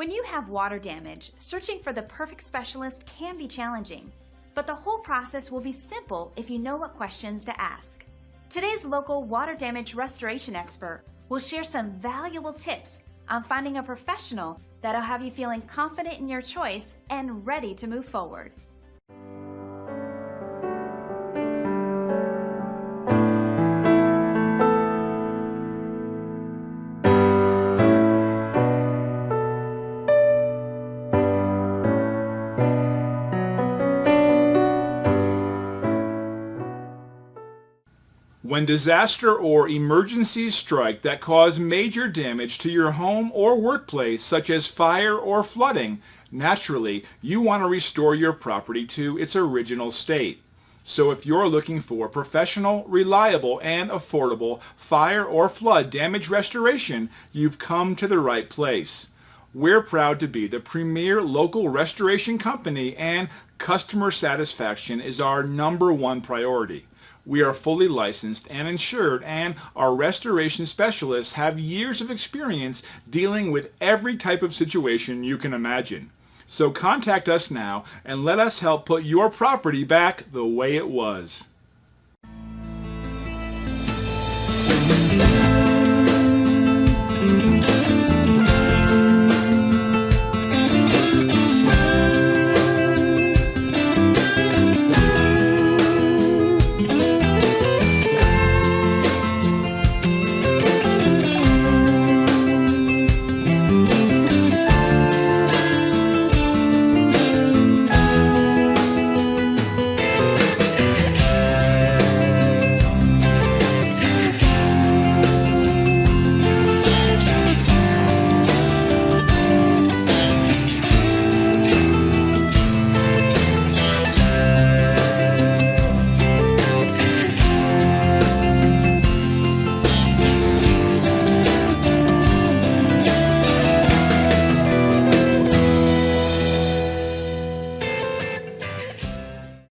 When you have water damage, searching for the perfect specialist can be challenging, but the whole process will be simple if you know what questions to ask. Today's local water damage restoration expert will share some valuable tips on finding a professional that'll have you feeling confident in your choice and ready to move forward. When disaster or emergencies strike that cause major damage to your home or workplace, such as fire or flooding, naturally, you want to restore your property to its original state. So if you're looking for professional, reliable, and affordable fire or flood damage restoration, you've come to the right place. We're proud to be the premier local restoration company, and customer satisfaction is our #1 priority. We are fully licensed and insured, and our restoration specialists have years of experience dealing with every type of situation you can imagine. So contact us now and let us help put your property back the way it was.